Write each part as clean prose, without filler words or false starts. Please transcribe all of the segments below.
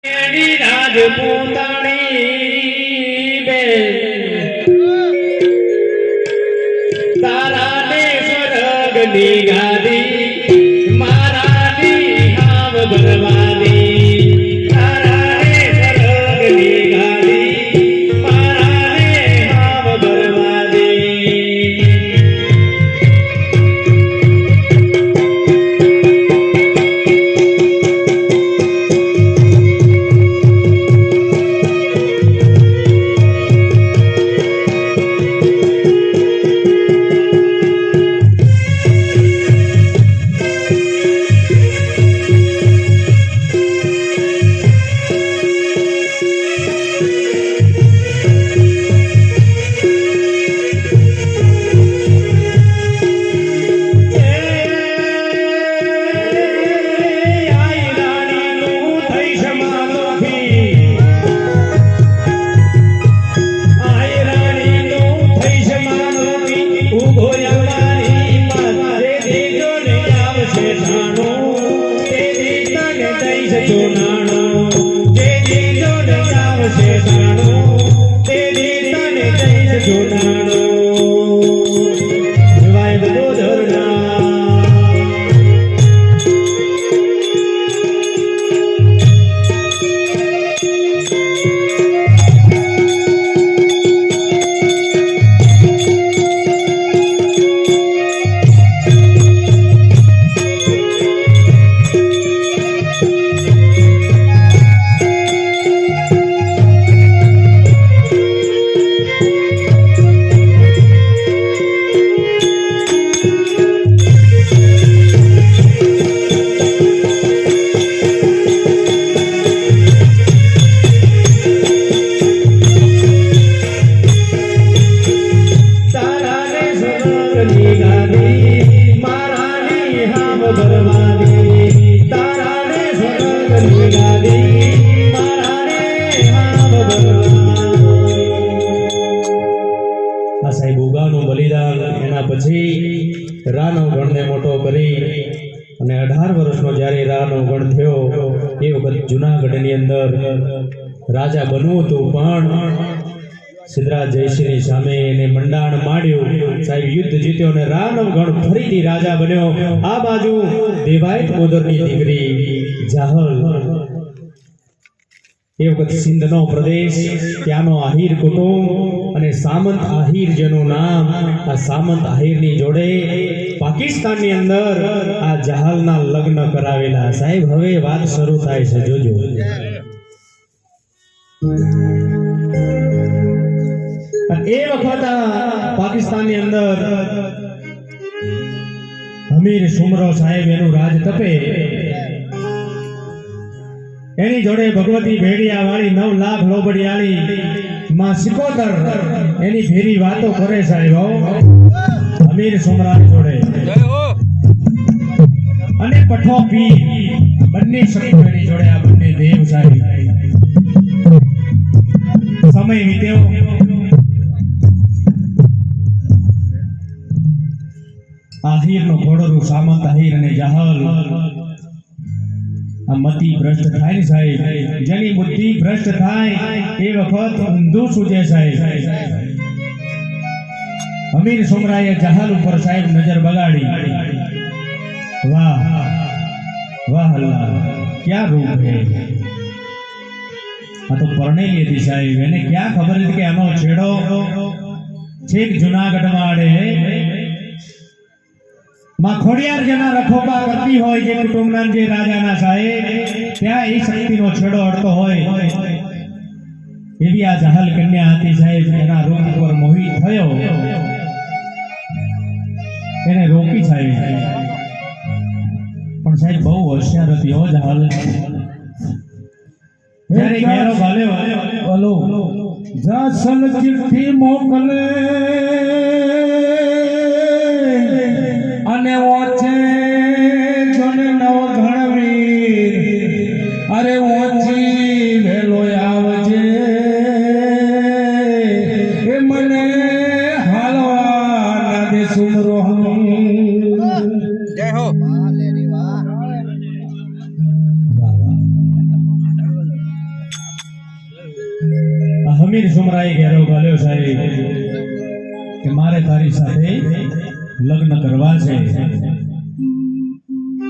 રાજપૂતાણી બે તારા ને સ્વર્ગની ગાદી મારાની હાવ ભરવાની તારા ને સ્વર્ગની ગાદી મારાને હાવ ભરવાની રાનો ગણને મોટો કરી અને 18 વર્ષનો જ્યારે રાનો ગણ થયો એ વખત જૂનાગઢની અંદર રાજા બનવું હતું પણ સિદ્ધરાજ જયસિંહની સામે એને મંડાણ માંડ્યું સાહેબ યુદ્ધ જીત્યો અને રાનો ગણ ફરીથી રાજા બન્યો આ બાજુ દેવાયત કોદરની દીકરી જાહલ એ વખત સિંધનો પ્રદેશ ત્યાંનો આહિર કુટુંબ અને સામંત આહિર જેનું નામ આ સામંત આહિરની જોડે પાકિસ્તાનની અંદર આ જહાલના લગ્ન કરાવેલા સાહેબ હવે વાત શરૂ થાય છે જોજો એ વખત પાકિસ્તાનની અંદર હમીર સુમરો સાહેબ એનું રાજ તપે એની જોડે ભગવતી ભેડિયા વાળી 9 લાખ લોબડિયાળી માં સિકોતર એની ફેરી વાતો કરે સાહેબ અમીર સુમરાની જોડે અને પઠો પી બંને શક્તિની જોડે આ બંને દેવ સાહેબ સમય વીત્યો આહિરનો ઘોડો સામંત આહિર અને જાહલ આ મતિ ભ્રષ્ટ થાય ને સાહેબ જેની બુદ્ધિ ભ્રષ્ટ થાય એ વખત ઊંધું સૂજે સાહેબ અમીર સુમરાએ જાહલ ઉપર સાહેબ નજર બગાડી વાહ વાહ અલ્લાહ ક્યાં રૂપ હે આ તો પરણેલી હતી સાહેબ એને ક્યાં ખબર હતી કે આનો છેડો છેક જૂનાગઢમાં આડે માં ખોડિયાર જેના રખોપા કરતી હોય જે કુટુંબના જે રાજાના સાહેબ ત્યાં એ શક્તિનો છેડો અડતો હોય એવી આ જાહલ કન્યા હતી સાહેબ એના રૂપ ઉપર મોહિત થયો એને રોકી સાહેબ પણ સાહેબ બહુ હોશિયાર હતી હો જાહલ જ્યારે ઘેરો ભાલ્યો હલો જાસલ ચિઠ્ઠી મોકલે અને ઓછે જોને નવ ઘણવીર અરે ઓછી વેલો આવજે એ મને હાલવા ના દે સુમરો જય હો હમીર સુમરાએ ઘેરો ગાલ્યો સાહેબ કે મારે તારી સાથે લગ્ન કરવા છે.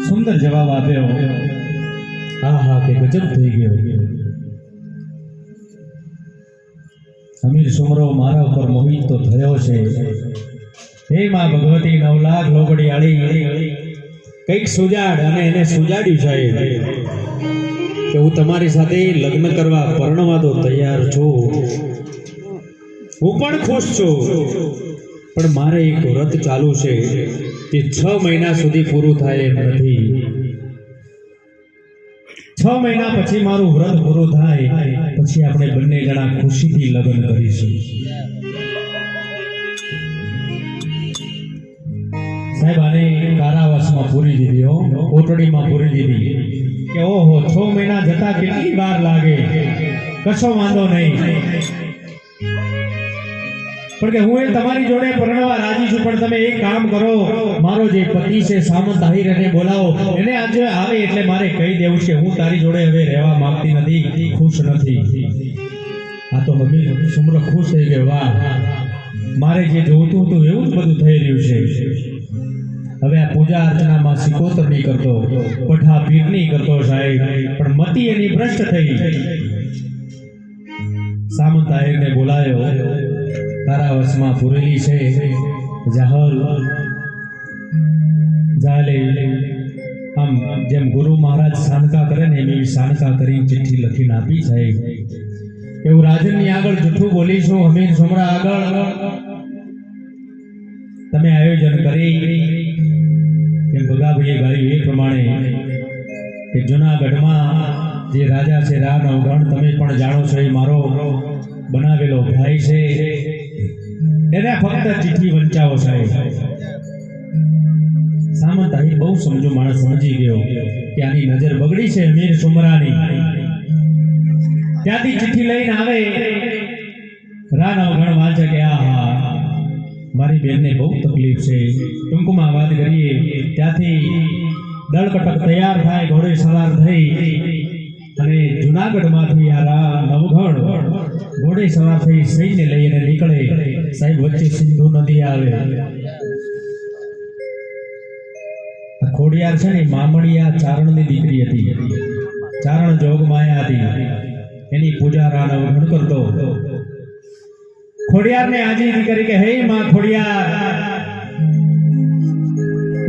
સુંદર જવાબ આપ્યો. હા હા કે ગજબ થઈ ગયો. હમીર સુમરો મારા ઉપર મોહિત તો થયો છે. હે માં ભગવતી 9 લાખ લોગડિયાળી કંઈક સુજાડ, અને એને સુજાડ્યું સાહેબ કે હું તમારી સાથે લગ્ન કરવા પરણવા તો તૈયાર છું. હું પણ ખુશ છું, પણ મારે એક વ્રત ચાલુ છે તે 6 મહિના સુધી પૂરું થાય એમ નથી. 6 મહિના પછી મારું વ્રત પૂરું થાય પછી આપણે બંને જણા ખુશીથી લગ્ન કરીશું. સાહેબ આને કારાવાસમાં પૂરી દીધી, કોટડીમાં પૂરી દીધી કે ઓહો 6 મહિના જતા કેટલી વાર લાગે, કશો વાંધો નહીં, પણ કે હું એ તમારી જોડે પરણવા રાજી છું, પણ તમે એક કામ કરો, મારો જે પતિ છે સામંત આહિર એને બોલાવો, એને આજે આવે એટલે મારે કહી દેવું છે હું તારી જોડે હવે રહેવા માંગતી નથી, ખુશ નથી. આ તો હમીર સુમરો ખુશ થઈ ગયો. વાહ, મારે જે જોતું હતું એવું જ બધું થઈ રહ્યું છે. હવે આ પૂજા અર્ચનામાં સિકોતર નહીં કરતો, પઠા પીર નહીં કરતો સાહેબ, પણ મતિ એની ભ્રષ્ટ થઈ. સામંત આહિરને બોલાયો, કારાવાસમાં પૂરેલી છે, જાહલ જાલે આમ જેમ ગુરુ મહારાજ સાનકા કરે ને એવી સાનકા કરી ચિઠ્ઠી લખીને આપી સાહેબ. એવું રાજનની આગળ જૂઠું બોલીશું, હમીર સુમરા આગળ તમે આયોજન કરી એમ ભગાભાઈએ ગાયું એ પ્રમાણે કે જુનાગઢમાં જે રાજા છે રા નવઘણ, તમે પણ જાણો છો, એ મારો બનાવેલો ભાઈ છે, એને ફક્ત ચિઠ્ઠી વંચાવો સાહેબ. સામંત આહિર બહુ સમજો માણસ સમજી ગયો કે આની નજર બગડી છે હમીર સુમરાની. ત્યાંથી ચિઠ્ઠી લઈને આવે, રા નવઘણ વાંચે કે આહા મારી બેનને બહુ તકલીફ છે. ટૂંકમાં વાત કરીએ, ત્યાંથી દળકટક તૈયાર થાય, ઘોડે સવાર થઈ અને જુનાગઢમાંથી આ રા નવઘણ ઘોડે સવાર થઈ સૈન્ય લઈને નીકળે સાહેબ. વચ્ચે સિંધુ નદી આવે. ખોડિયાર છે ને મામણિયા ચારણની દીકરી હતી, ચારણ જોગમાયા હતી, એની પૂજા રા નવઘણ કરતો. ખોડિયારને આજીજી કરી કે હે માં ખોડિયાર,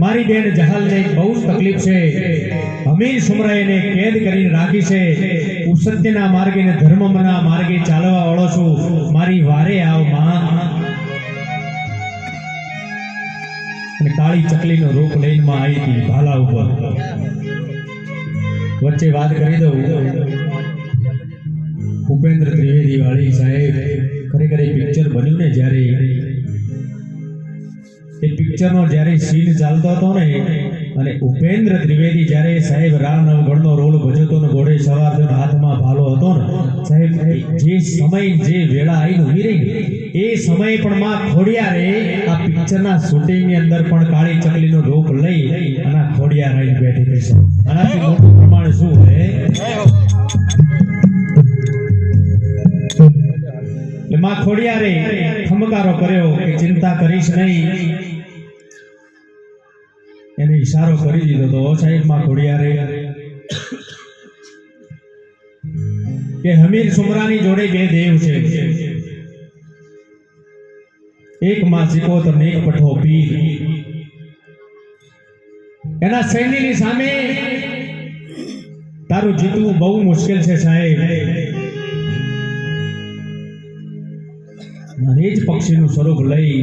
મારી બેન જહાલને બહુ તકલીફ છે, હમીર સુમરાએ કેદ કરીને રાખી છે, હું સત્યના માર્ગે ને ધર્મના માર્ગે ચાલવા વાળો છું, મારી વારે આવ માં. અને કાળી ચકલીનો રૂપ લઈને માં આવી હતી ભાલા ઉપર. વચ્ચે વાત કરી દઉં, ઉપેન્દ્ર ત્રિવેદી વાળી સાહેબ ખરેખર એ પિક્ચર બન્યું ને, જ્યારે એ પિક્ચરનો જ્યારે સીન ચાલતો હતો ને, અને ઉપેન્દ્ર ત્રિવેદી જ્યારે સાહેબ રા નવઘણનો રોલ ભજવતો ને, ઘોડે સવાર થઈને હાથમાં ભાલો હતો ને સાહેબ, જે સમય જે વેળા આવીને ઉભી રહી એ સમયે પણ માં ખોડિયારે આ પિક્ચરના શૂટિંગની અંદર પણ કાળી ચકલીનો રૂપ લઈ અને ખોડિયાર આવીને બેઠી હતી. આનાથી મોટું પ્રમાણ શું હોય? માં ખોડિયારે ખમકારો કર્યો કે ચિંતા કરીશ નહીં, એને ઈશારો કરી દીધો તો સાહેબ માં ખોડિયારે કે હમીર સુમરાની જોડે બે દેવ છે, એક માં સિકોતર ને એક પઠો પીર. એના સૈન્યની સામે તારું જીતવું બહુ મુશ્કેલ છે સાહેબ. અને જ પક્ષીનું સ્વરૂપ લઈ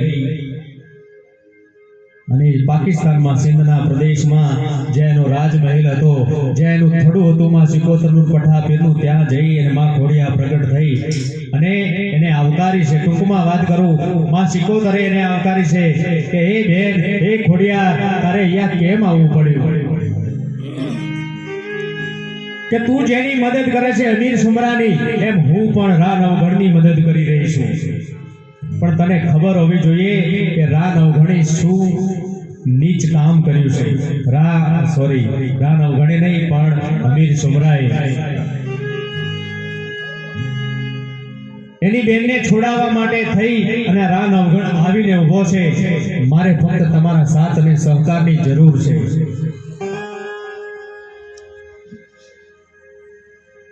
અને પાકિસ્તાનમાં સિંધના પ્રદેશમાં જેનો રાજમહેલ હતો, જેનું થડું હતું માં સિકોતરનું પઠા પીરનું, ત્યાં જઈ અને માં ખોડિયા પ્રગટ થઈ અને એને આવકારી છે. ટૂંકમાં વાત કરું, માં સિકોતરે એને આવકારી છે કે હે બેન, હે ખોડિયા, તારે અહીંયા કેમ આવવું પડ્યું? કે તું જેની મદદ કરે છે હમીર સુમરાની, એમ હું પણ રા નવઘણની મદદ કરી રહી છું. પણ તને ખબર હોવી જોઈએ કે રા નવઘણે શું નીચ કામ કર્યું છે. રા નવઘણે નહીં પણ હમીર સુમરાએ. એની બેનને છોડાવવા માટે થઈ અને રા નવઘણ આવીને ઊભો છે. મારે ફક્ત તમારા સાથ અને સહકારની જરૂર છે.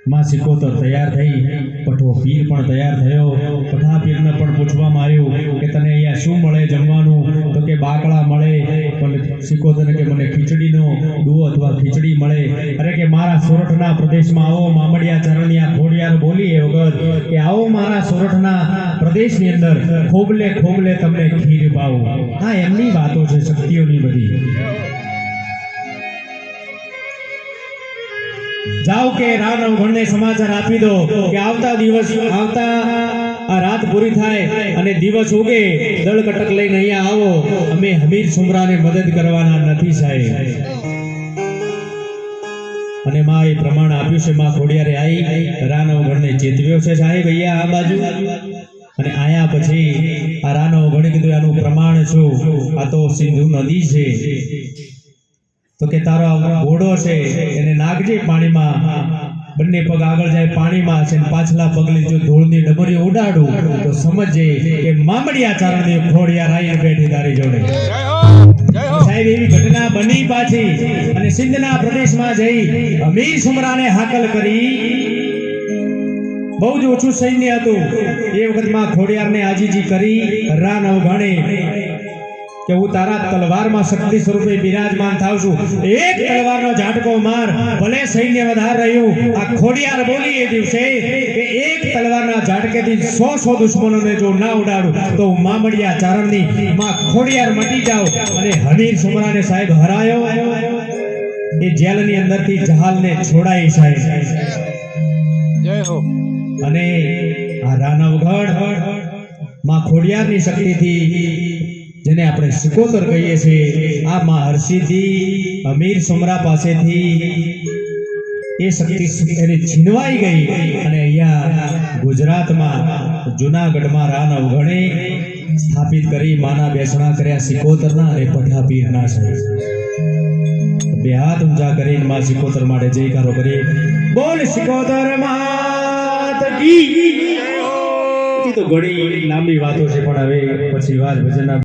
માં સિકોતર તૈયાર થઈ, પઠો પીર પણ તૈયાર થયો. પઠા પીરને પણ પૂછવામાં આવ્યું કે તને અહીંયા શું મળે જમવાનું? તો કે બાકડા મળે. પણ સિકોતરને કે મને ખીચડીનો દૂધ અથવા ખીચડી મળે. અરે કે મારા સોરઠના પ્રદેશમાં આવો. મામડિયા ચરણિયા ખોડિયાર બોલી એ વખત કે આવો મારા સોરઠના પ્રદેશની અંદર ખોબલે ખોબલે તમને ખીર પાવું. હા, એમની વાતો છે, શક્તિઓની બધી. જાઓ કે રા નવઘણને સમાચાર આપી દો કે આવતા આ રાત પૂરી થાય અને દિવસ ઉગે, દળ કટક લઈને અહીંયા આવો. અમે હમીર સુમરાને મદદ કરવાના નથી સાહેબ. અને માં એ પ્રમાણ આપ્યું છે. માં ખોડિયારે આવી રા નવઘણને ચેતવ્યો છે સાહેબ અહીંયા આ બાજુ. અને આયા પછી આ રા નવઘણે કીધું આનું પ્રમાણ શું? આ તો સિંધુ નદી છે. તો કે તારો ઘોડો છે એને નાખજે પાણીમાં. બંને પગ આગળ જાય પાણીમાં છે, પાછલા પગલે જો ધૂળની ડમરી ઉડાડું તો સમજજે કે મામડિયા ચારણની ખોડિયાર આવીને બેઠી તારી જોડે. સાહેબ એવી ઘટના બની પાછી. અને સિંધના પ્રદેશમાં જઈ અમીર સુમરાને હાકલ કરી. બહુ જ ઓછું સૈન્ય હતું. એ વખતમાં ખોડિયારને આજીજી કરી રા નવઘણે કે હું તારા તલવારમાં શક્તિ સ્વરૂપે બિરાજમાન થાવ છું. એક તલવારનો ઝાટકો માર, ભલે સૈન્ય વધાર રહ્યું. આ ખોડિયાર બોલી એ દિવસે કે એક તલવારના ઝાટકેથી 100 દુશ્મનોને જો ના ઉડાડું તો હું મામડિયા ચારણની માં ખોડિયાર મટી જાઉં. અને હમીર સુમરાને સાહેબ હરાયો. એ જેલની અંદરથી જહાલને છોડાઈ સાહેબ. જય હો. અને આ રા નવઘણ માં ખોડિયારની શક્તિથી, જેને આપણે સિકોતર કહીએ છીએ, આ માં હરસિદ્ધિ અમીર સુમરા પાસેથી એ શક્તિ એને છીનવાઈ ગઈ. અને અહીંયા ગુજરાતમાં જુનાગઢમાં રા નવઘણે સ્થાપિત કરી. માના બેસણા કર્યા સિકોતરના અને પઠા પીરના સાહેબ. બે હાથ ઊંચા કરીને માં સિકોતર માટે જયકારો કરીએ. બોલ સિકોતર માત કી. તો ઘણી લાંબી વાતો છે પણ હવે પછી વાત ભજનના